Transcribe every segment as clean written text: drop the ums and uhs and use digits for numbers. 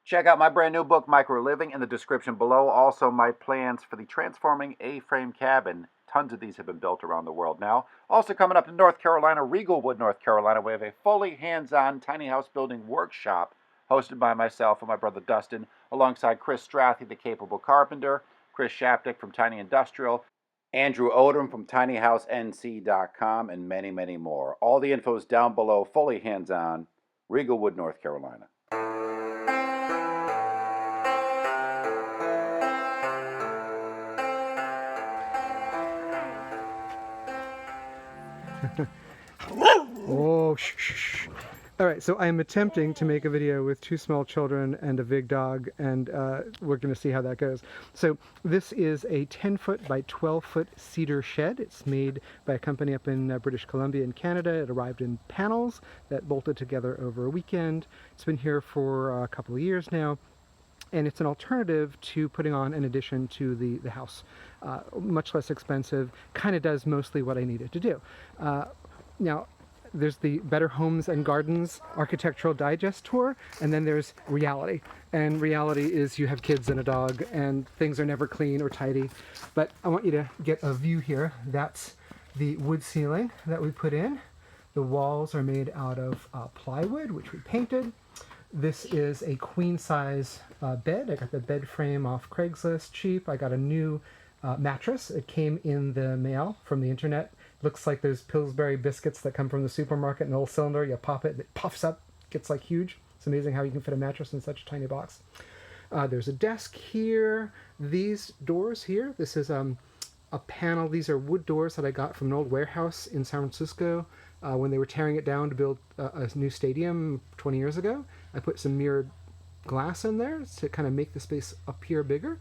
Check out my brand new book, Micro Living, in the description below. Also, my plans for the Transforming A-Frame Cabin. Tons of these have been built around the world now. Also coming up in North Carolina, Regalwood, North Carolina, we have a fully hands-on tiny house building workshop hosted by myself and my brother Dustin, alongside Chris Strathy, the capable carpenter, Chris Shapnick from Tiny Industrial, Andrew Odom from tinyhousenc.com, and many, many more. All the info is down below, fully hands-on, Regalwood, North Carolina. Oh, shh, shh, shh. All right, so I'm attempting to make a video with 2 small children and a big dog, and we're going to see how that goes. So this is a 10-foot by 12-foot cedar shed. It's made by a company up in British Columbia in Canada. It arrived in panels that bolted together over a weekend. It's been here for a couple of years now. And it's an alternative to putting on an addition to the house. Much less expensive, kind of does mostly what I need it to do. Now, there's the Better Homes and Gardens Architectural Digest tour, and then there's reality. And reality is you have kids and a dog, and things are never clean or tidy. But I want you to get a view here. That's the wood ceiling that we put in. The walls are made out of plywood, which we painted. This is a queen-size bed. I got the bed frame off Craigslist, cheap. I got a new mattress. It came in the mail from the internet. Looks like those Pillsbury biscuits that come from the supermarket in a little cylinder. You pop it, it puffs up, gets like huge. It's amazing how you can fit a mattress in such a tiny box. There's a desk here. These doors here, this is a panel. These are wood doors that I got from an old warehouse in San Francisco when they were tearing it down to build a new stadium 20 years ago. I put some mirrored glass in there to kind of make the space appear bigger.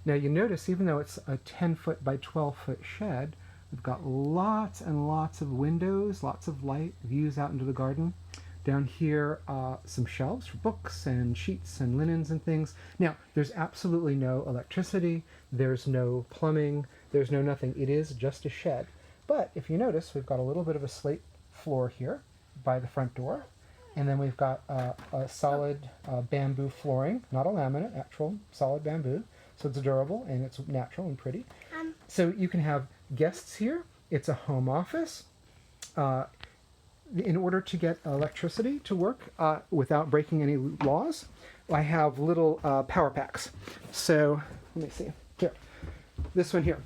Now you notice, even though it's a 10-foot by 12-foot shed, we've got lots and lots of windows, lots of light, views out into the garden. Down here, some shelves for books and sheets and linens and things. Now, there's absolutely no electricity, there's no plumbing, there's no nothing. It is just a shed. But if you notice, we've got a little bit of a slate floor here by the front door. And then we've got a solid bamboo flooring, not a laminate, actual solid bamboo. So it's durable and it's natural and pretty. So you can have guests here. It's a home office. In order to get electricity to work without breaking any laws, I have little power packs. So let me see. Here, this one here.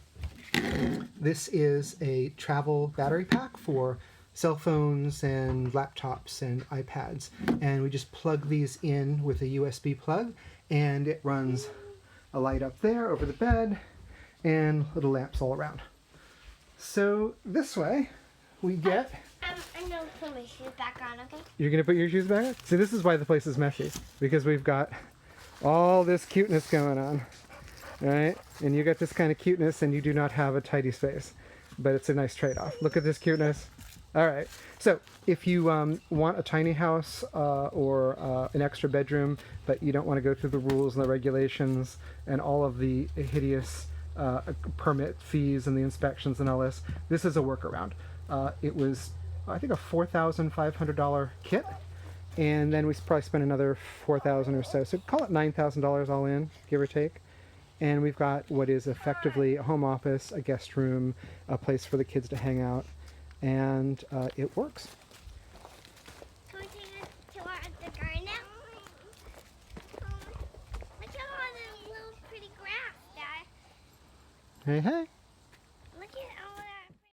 This is a travel battery pack for cell phones and laptops and iPads, and we just plug these in with a USB plug, and it runs a light up there over the bed and little lamps all around. So this way we get... I'm going to put my shoes back on, okay? You're going to put your shoes back on? See, this is why the place is messy, because we've got all this cuteness going on, right? And you got this kind of cuteness and you do not have a tidy space, but it's a nice trade-off. Look at this cuteness. All right, so if you want a tiny house or an extra bedroom, but you don't want to go through the rules and the regulations and all of the hideous permit fees and the inspections and all this, this is a workaround. It was, I think, a $4,500 kit, and then we probably spent another $4,000 or so. So call it $9,000 all in, give or take. And we've got what is effectively a home office, a guest room, a place for the kids to hang out. And it works. Can we take a tour of the garden now? Look at all the little pretty grass, Dad. Hey, hey. Look at all